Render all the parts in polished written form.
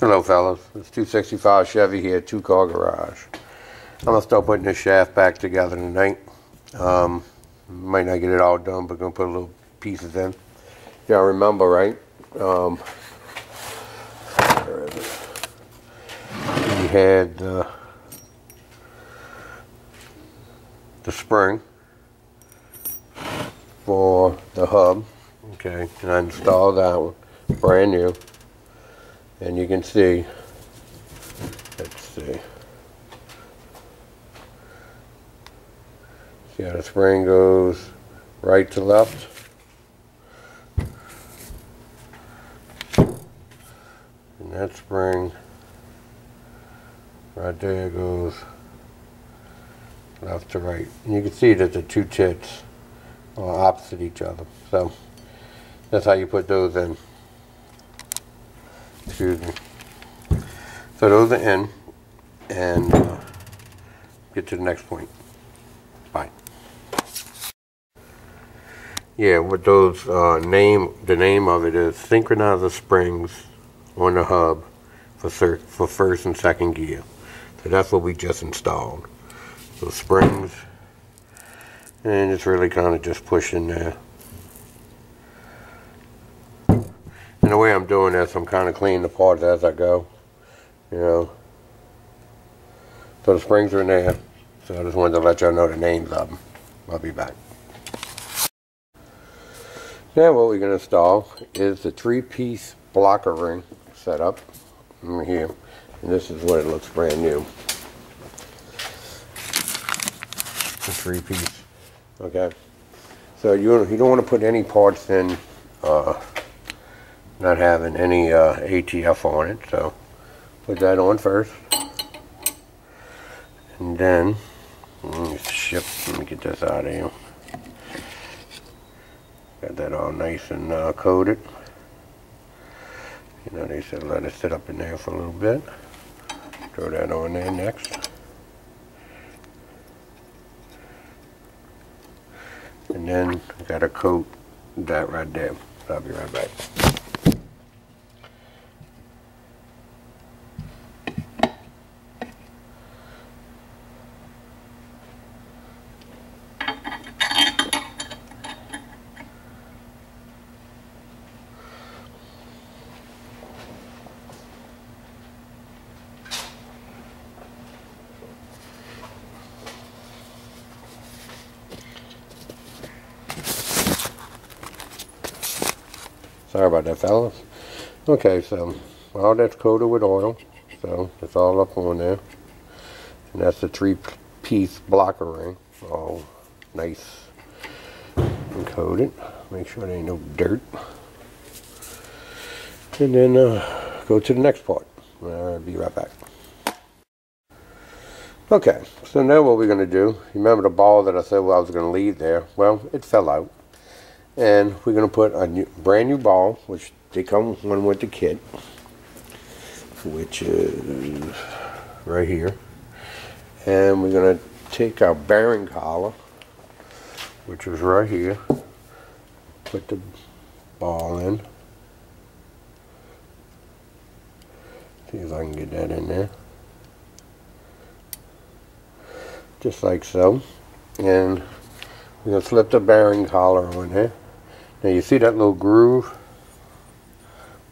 Hello fellas, it's 265 Chevy here, 2-car garage. I'm going to start putting this shaft back together tonight. Might not get it all done, but going to put little pieces in. Y'all remember, right? Where is it? We had the spring for the hub. Okay, and I installed that one, brand new. And you can see, let's see how the spring goes right to left. And that spring right there goes left to right. And you can see that the two tits are opposite each other. So that's how you put those in. Excuse me. So those are in, and get to the next point. Bye. Yeah, what those the name of it is synchronizer springs on the hub for first and second gear. So that's what we just installed. So springs, and it's really kind of just pushing there. And the way I'm doing this, I'm kind of cleaning the parts as I go, you know. So the springs are in there. So I just wanted to let y'all know the names of them. I'll be back. Now what we're going to install is the 3-piece blocker ring setup right here. And this is what it looks brand new. The 3-piece. Okay. So you don't want to put any parts in not having any ATF on it, so put that on first, and then let me get this out of here. Got that all nice and coated. You know, they said let it sit up in there for a little bit. Throw that on there next, and then I gotta coat that right there. I'll be right back. Sorry about that, fellas. Okay, so all that's coated with oil, so it's all up on there. And that's the 3-piece blocker ring, all nice and coated. Make sure there ain't no dirt. And then go to the next part. I'll be right back. Okay, so now what we're going to do, remember the ball that I said I was going to leave there? Well, it fell out. And we're going to put a brand new ball, which they come one with the kit, which is right here. And we're going to take our bearing collar, which is right here, put the ball in. See if I can get that in there. Just like so. And we're going to slip the bearing collar on there. Now you see that little groove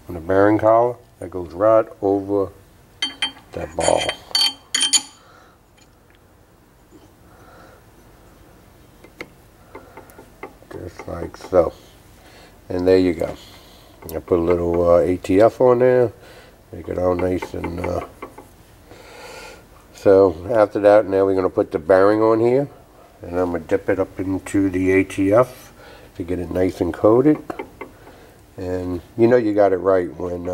on the bearing collar? That goes right over that ball. Just like so. And there you go. I put a little ATF on there. Make it all nice and so after that, now we're going to put the bearing on here. And I'm going to dip it up into the ATF to get it nice and coated. And you know you got it right when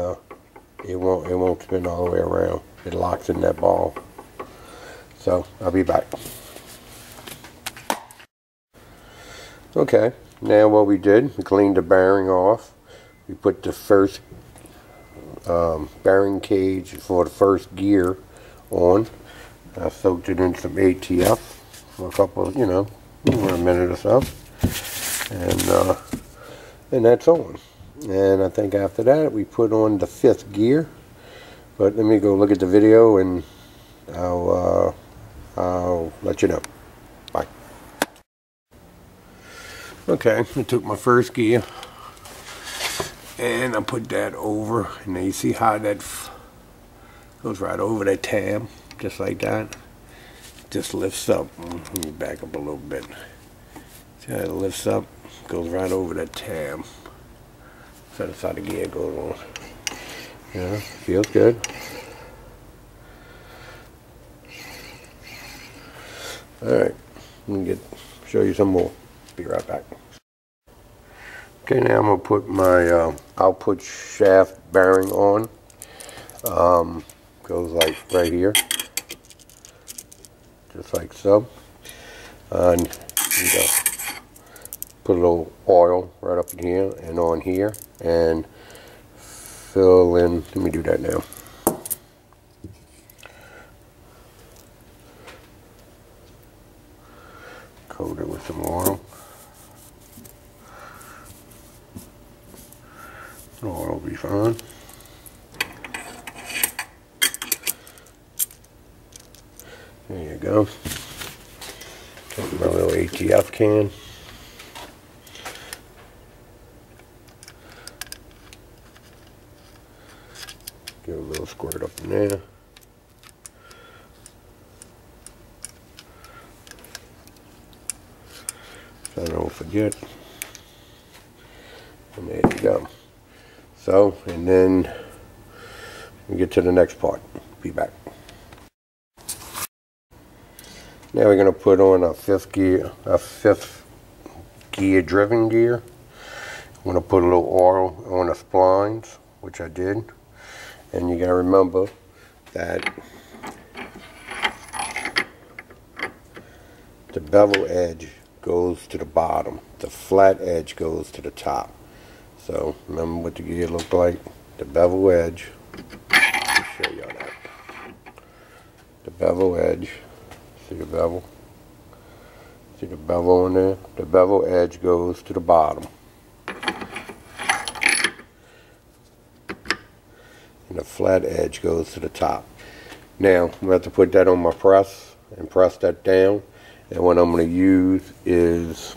it won't spin all the way around. It locks in that ball. So I'll be back. Okay, now what we did, we cleaned the bearing off. We put the first bearing cage for the first gear on. I soaked it in some ATF for a couple, you know, for a minute or so. And that's on. And I think after that we put on the 5th gear, But let me go look at the video and I'll let you know. Bye. Okay, I took my first gear and I put that over, and then you see how that goes right over that tab, just like that. Just lifts up. Let me back up a little bit. See how it lifts up, goes right over that tab. So that's how the gear goes on. Yeah, feels good. Alright, let me show you some more. Be right back. Okay, now I'm going to put my output shaft bearing on. Goes like right here. Just like so. And you go. Put a little oil right up in here and on here. And fill in. Let me do that now. Coat it with some oil. The oil will be fine. There you go. Take my little ATF can. Give a little squirt up in there. So I don't forget. And there you go. So, and then we get to the next part. Be back. Now we're going to put on a fifth gear driven gear. I'm going to put a little oil on the splines, which I did. And you got to remember that the bevel edge goes to the bottom. The flat edge goes to the top. So remember what the gear looked like. The bevel edge. Let me show y'all that. The bevel edge. See the bevel? See the bevel on there? The bevel edge goes to the bottom. And the flat edge goes to the top. Now, I'm going to have to put that on my press and press that down. And what I'm going to use is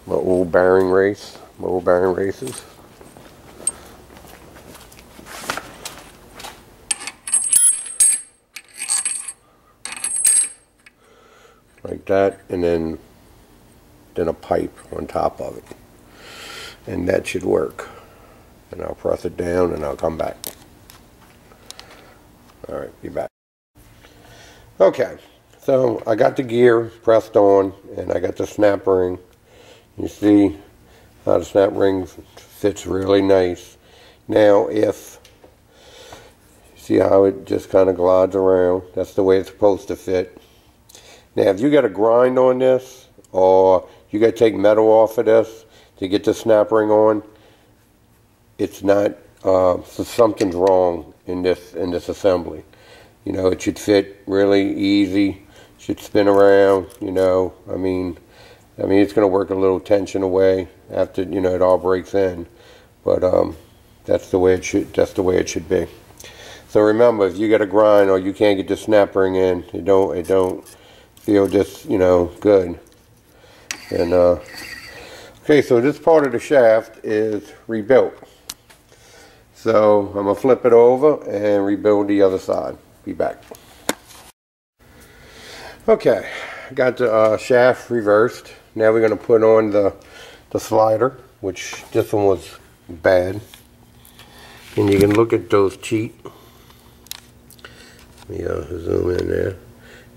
my old bearing races. Like that, and then a pipe on top of it, and that should work. And I'll press it down and I'll come back. Alright, be back. Okay, so I got the gear pressed on and I got the snap ring. You see how the snap ring fits really nice. Now see how it just kind of glides around? That's the way it's supposed to fit. Now if you got a grind on this, or you got to take metal off of this to get the snap ring on, it's not, so something's wrong in this assembly. You know, it should fit really easy, should spin around, you know. I mean it's going to work a little tension away after, you know, it all breaks in. But that's the way it should be. So remember, if you got a grind or you can't get the snap ring in, it don't feel just, you know, good. And okay, so this part of the shaft is rebuilt. So I'm gonna flip it over and rebuild the other side. Be back. Okay, got the shaft reversed. Now we're gonna put on the slider, which this one was bad. And you can look at those teeth. Let me zoom in there.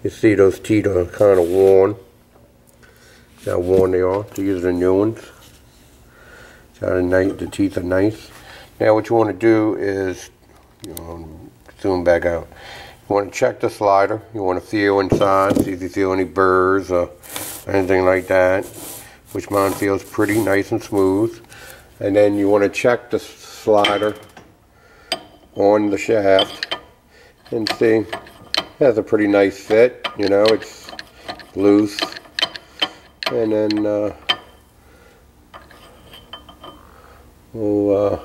You see those teeth are kind of worn. See how worn they are. These are the new ones. See how the teeth are nice. Now what you want to do is, you know, zoom back out. You want to check the slider. You want to feel inside, see if you feel any burrs or anything like that, which mine feels pretty nice and smooth. And then you want to check the slider on the shaft and see it has a pretty nice fit. You know, it's loose and then we'll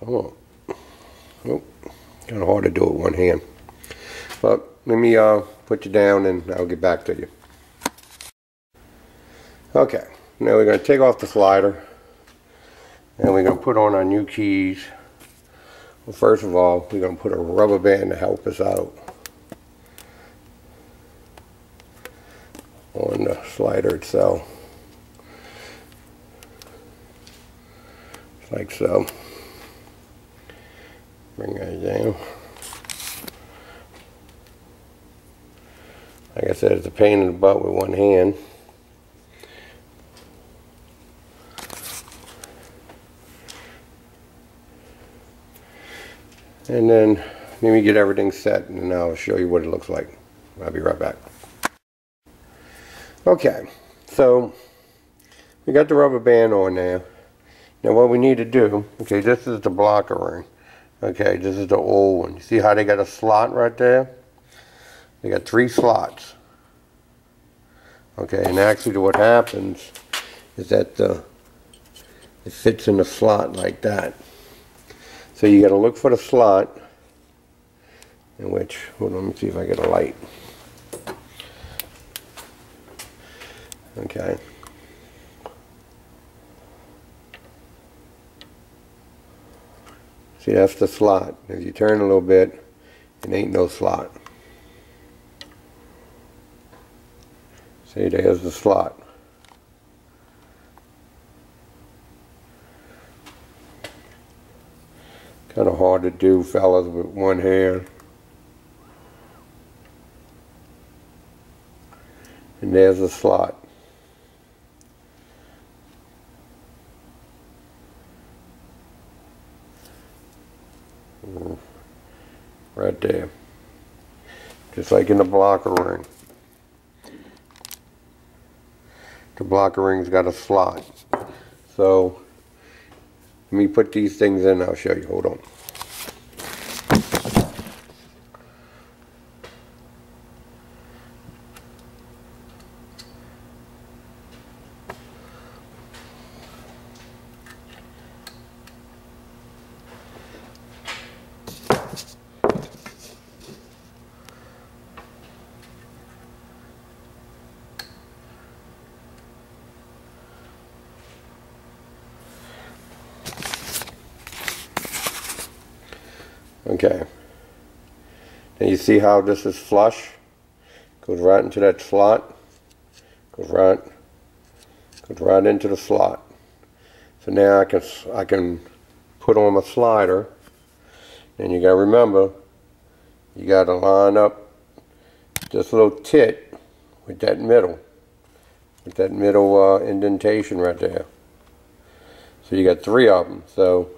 come on. Oh, kind of hard to do it with one hand. But let me put you down and I'll get back to you. Okay, now we're going to take off the slider and we're going to put on our new keys. Well, first of all, we're going to put a rubber band to help us out on the slider itself. Like so. Bring that down. Like I said, it's a pain in the butt with one hand. And then let me get everything set and then I'll show you what it looks like. I'll be right back. Okay, so we got the rubber band on there. Now what we need to do, okay, this is the blocker ring. Okay, this is the old one. You see how they got a slot right there? They got 3 slots. Okay, and actually what happens is that it fits in the slot like that. So you got to look for the slot in which, hold on, let me see if I get a light. Okay. See, that's the slot. If you turn a little bit, it ain't no slot. See, there's the slot. Kind of hard to do, fellas, with one hand. And there's the slot. Right there. Just like in the blocker ring. The blocker ring's got a slot. So let me put these things in, I'll show you. Hold on. Okay, and you see how this is flush? Goes right into that slot, goes right into the slot. So now I can put on my slider, and you gotta remember, you gotta line up this little tit with that middle indentation right there. So you got 3 of them. So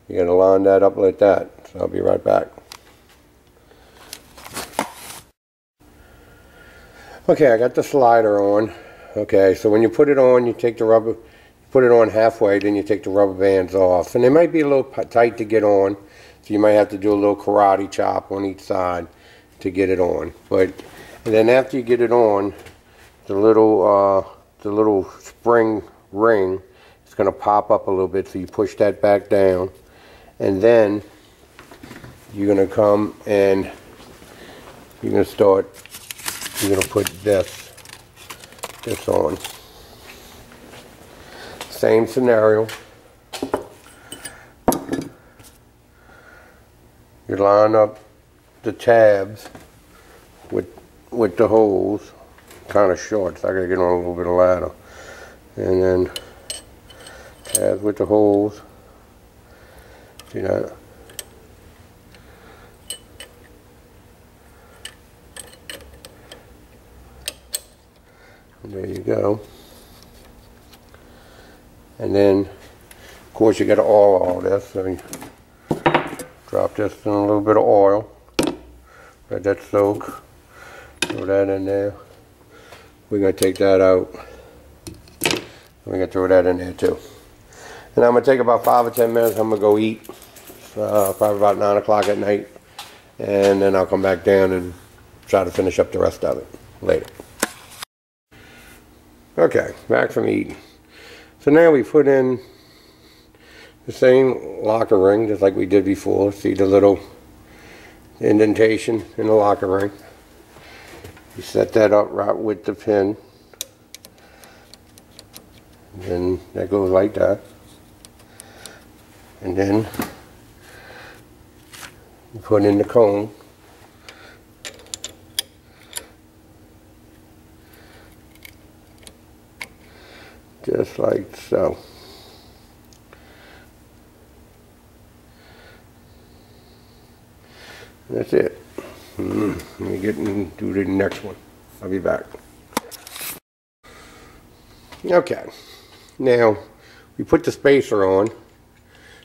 you're going to line that up like that. So I'll be right back. Okay, I got the slider on. Okay, so when you put it on, you take the rubber, put it on halfway, then you take the rubber bands off. And they might be a little tight to get on, so you might have to do a little karate chop on each side to get it on. And then after you get it on, the little spring ring is going to pop up a little bit, so you push that back down. And then you're going to come and you're going to put this on. Same scenario. You line up the tabs with the holes, kind of short, so I got to get on a little bit of ladder. And then tabs with the holes. See that? And there you go. And then, of course, you got to oil all this. So you drop this in a little bit of oil. Let that soak. Throw that in there. We're going to take that out. We're going to throw that in there too. And I'm going to take about 5 or 10 minutes. I'm going to go eat. Probably about 9 o'clock at night. and then I'll come back down and try to finish up the rest of it later. Okay, back from eating. So now we put in the same locker ring just like we did before. See the little indentation in the locker ring. You set that up right with the pin. And then that goes like that. And then you put in the cone. Just like so. That's it. Let me get and do the next one. I'll be back. Okay. Now, we put the spacer on.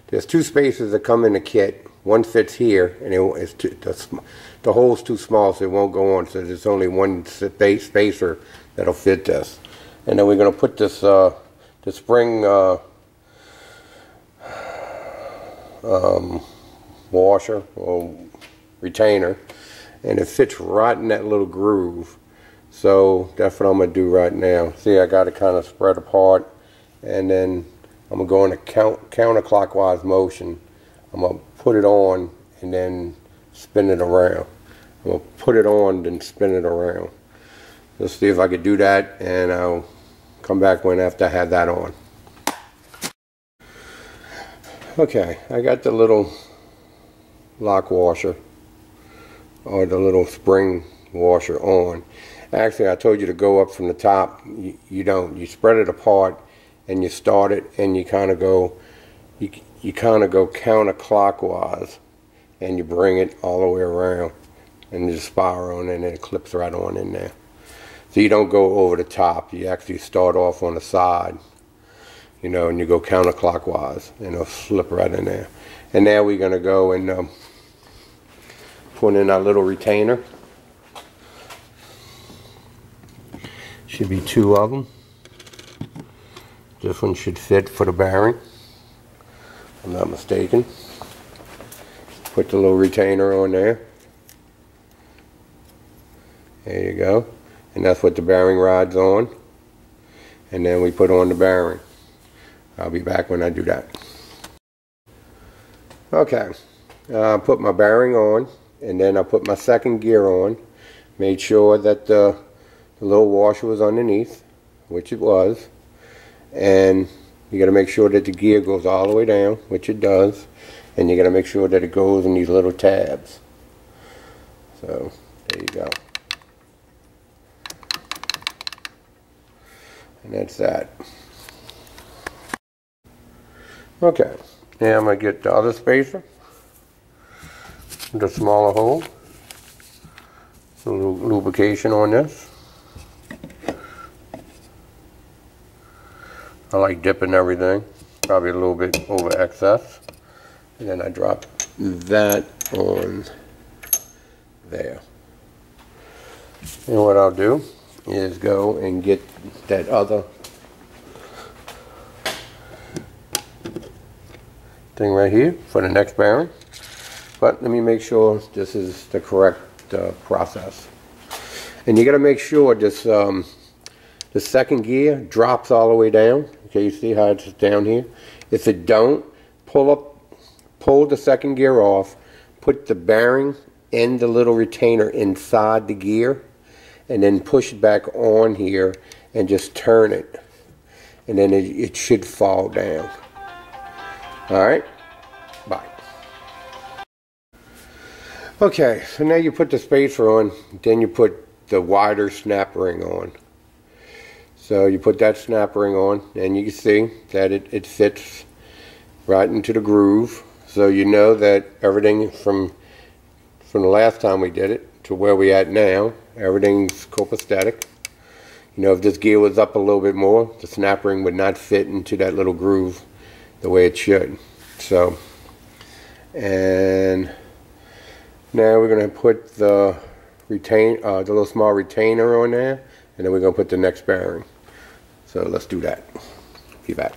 There's two spacers that come in the kit. One fits here, and the hole's too small, so it won't go on. So there's only one spacer that'll fit this. And then we're going to put this the spring washer or retainer, and it fits right in that little groove. So that's what I'm going to do right now. See, I got it kind of spread apart, and then I'm going to go in a counterclockwise motion. I'm going to put it on and then spin it around. I'm going to put it on then spin it around. Let's see if I could do that, and I'll come back after I have that on. Okay, I got the little lock washer or the little spring washer on. Actually, I told you to go up from the top. You don't. You spread it apart and you start it, and you kind of go counterclockwise, and you bring it all the way around, and you spiral on, and then it clips right on in there. So you don't go over the top. You actually start off on the side, you know, and you go counterclockwise, and it'll slip right in there. And now we're going to go and put in our little retainer. Should be two of them. This one should fit for the bearing, if I'm not mistaken. Put the little retainer on there. There you go. And that's what the bearing rod's on. And then we put on the bearing. I'll be back when I do that. Okay, I put my bearing on, and then I put my second gear on. Made sure that the little washer was underneath, which it was. And you got to make sure that the gear goes all the way down, which it does. And you got to make sure that it goes in these little tabs. So there you go. And that's that. Okay, now I'm going to get the other spacer, the smaller hole, a little lubrication on this. I like dipping everything, probably a little bit over excess. And then I drop that on there. And what I'll do is go and get that other thing right here for the next bearing. But let me make sure this is the correct process. And you got to make sure this the second gear drops all the way down. Okay, you see how it's down here? If it don't, pull the second gear off, put the bearing and the little retainer inside the gear, and then push it back on here and just turn it. And then it should fall down. Alright? Bye. Okay, so now you put the spacer on, then you put the wider snap ring on. So you put that snap ring on, and you can see that it fits right into the groove. So you know that everything from the last time we did it to where we at now, everything's copacetic. You know, if this gear was up a little bit more, the snap ring would not fit into that little groove the way it should. So, and now we're going to put the little small retainer on there, and then we're going to put the next bearing. So let's do that. Be back.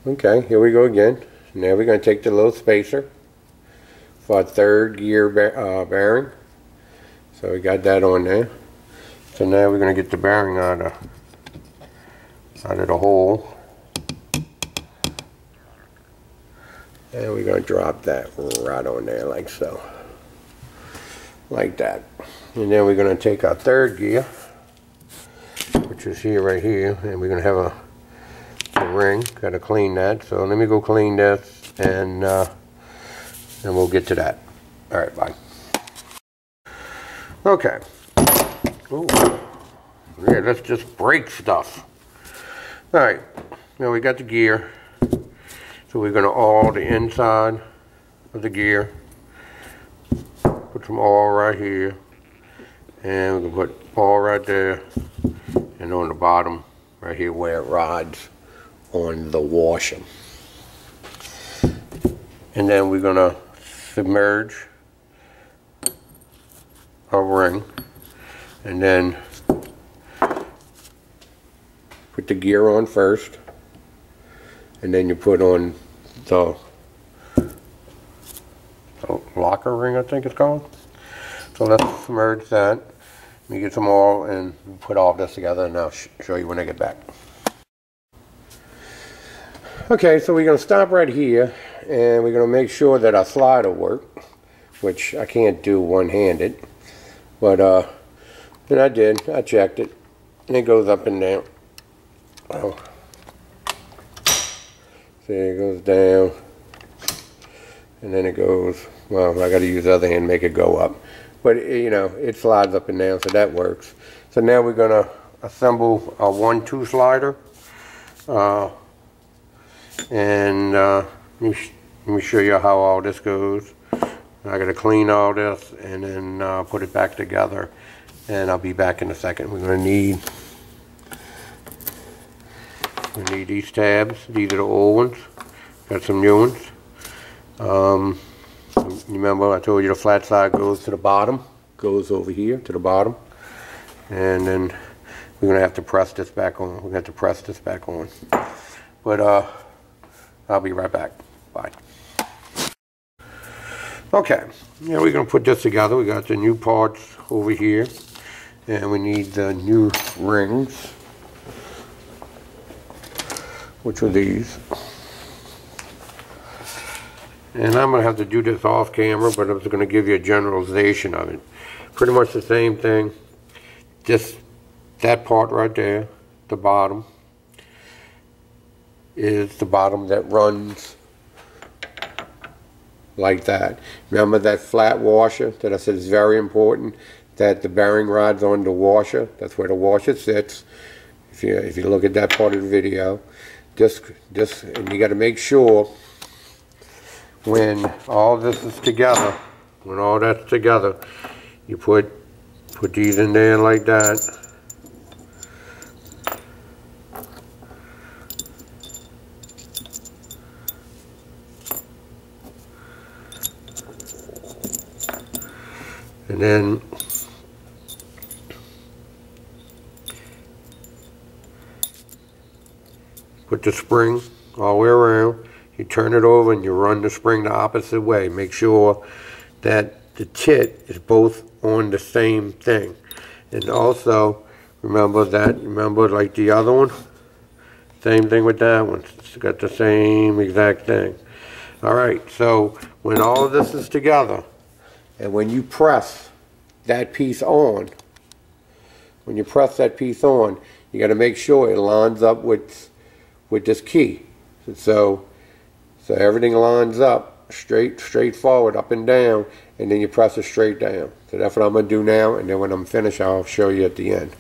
Okay, here we go again. Now we're going to take the little spacer, for our third gear bearing. So we got that on there. So now we're going to get the bearing out of the hole. And we're going to drop that right on there like so. Like that. And then we're going to take our third gear, which is here, right here, and we're going to have a ring. Got to clean that. So let me go clean this, and we'll get to that. All right, bye. Okay. Ooh. Yeah, let's just break stuff. All right. Now we got the gear. So we're going to oil the inside of the gear. Put some oil right here. And we're going to put oil right there. And on the bottom, right here where it rides on the washer. And then we're going to submerge our ring. And then put the gear on first. And then you put on the locker ring, I think it's called. So let's submerge that. Let me get some oil and put all this together, and I'll show you when I get back. Okay, so we're going to stop right here, and we're going to make sure that our slider works, which I can't do one-handed. But then I did. I checked it, and it goes up and down. Oh. See, it goes down, and then it goes, well, I got to use the other hand to make it go up. But, you know, it slides up and down, so that works. So now we're going to assemble a 1-2 slider. And let me show you how all this goes. I got to clean all this and then put it back together. And I'll be back in a second. We're going to need... We need these tabs. These are the old ones. Got some new ones. Remember I told you the flat side goes to the bottom. Goes over here to the bottom. And then we're going to have to press this back on. We're going to have to press this back on. But I'll be right back. Bye. Okay. Yeah, we're going to put this together. We got the new parts over here. And we need the new rings. Which are these. And I'm going to have to do this off camera, but I'm just going to give you a generalization of it. Pretty much the same thing. Just that part right there, the bottom, is the bottom that runs like that. Remember that flat washer that I said is very important, that the bearing rides on the washer. That's where the washer sits. If you look at that part of the video. And you got to make sure when all this is together, when all that's together, you put these in there like that. And then put the spring all the way around. You turn it over and you run the spring the opposite way. Make sure that the tit is both on the same thing. And also remember like the other one, same thing with that one. It's got the same exact thing. Alright, so when all of this is together and when you press that piece on, you got to make sure it lines up with this key. So everything lines up straight forward, up and down, and then you press it straight down. So that's what I'm going to do now, and then when I'm finished I'll show you at the end.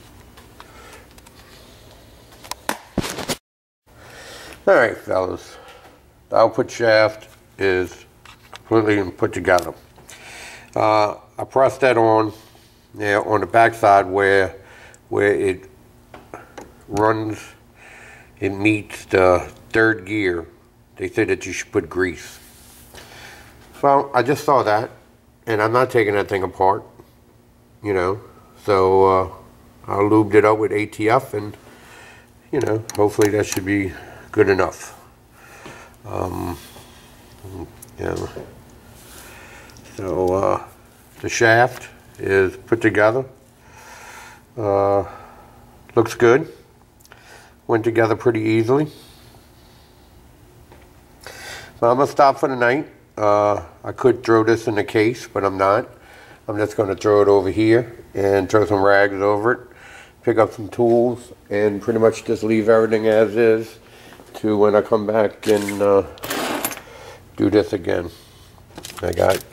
Alright fellas, the output shaft is completely put together. I pressed that on there on the back side where it runs. It meets the third gear. They said that you should put grease. So I just saw that, and I'm not taking that thing apart, you know. So I lubed it up with ATF, and you know, hopefully that should be good enough. Yeah. So the shaft is put together. Looks good. Went together pretty easily. So I'm going to stop for the night. I could throw this in the case, but I'm not. I'm just going to throw it over here and throw some rags over it, pick up some tools, and pretty much just leave everything as is to when I come back and do this again. I got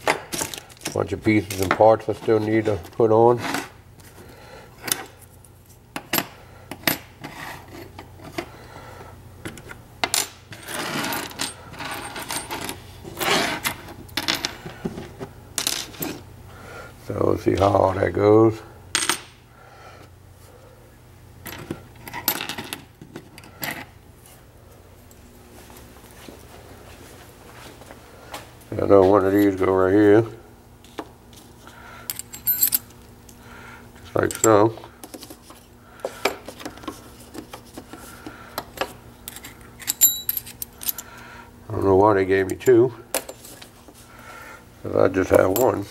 a bunch of pieces and parts I still need to put on. So let's see how all that goes. I know one of these go right here, just like so. I don't know why they gave me two, because I just have one.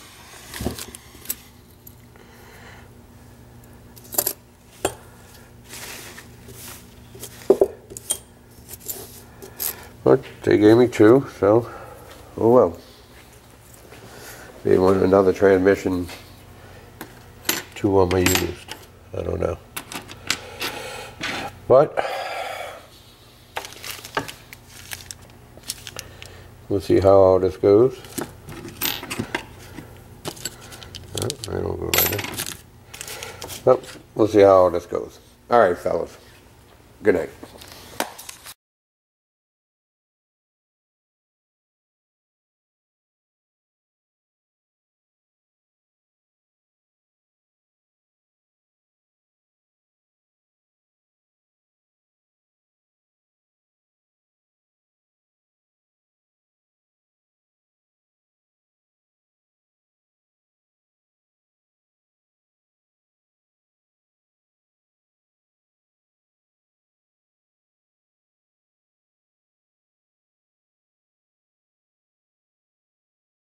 But they gave me two, so oh well. Maybe one another transmission two of them I used. I don't know. But we'll see how all this goes. Oh, I don't go right there. Well, we'll see how all this goes. Alright fellas. Good night.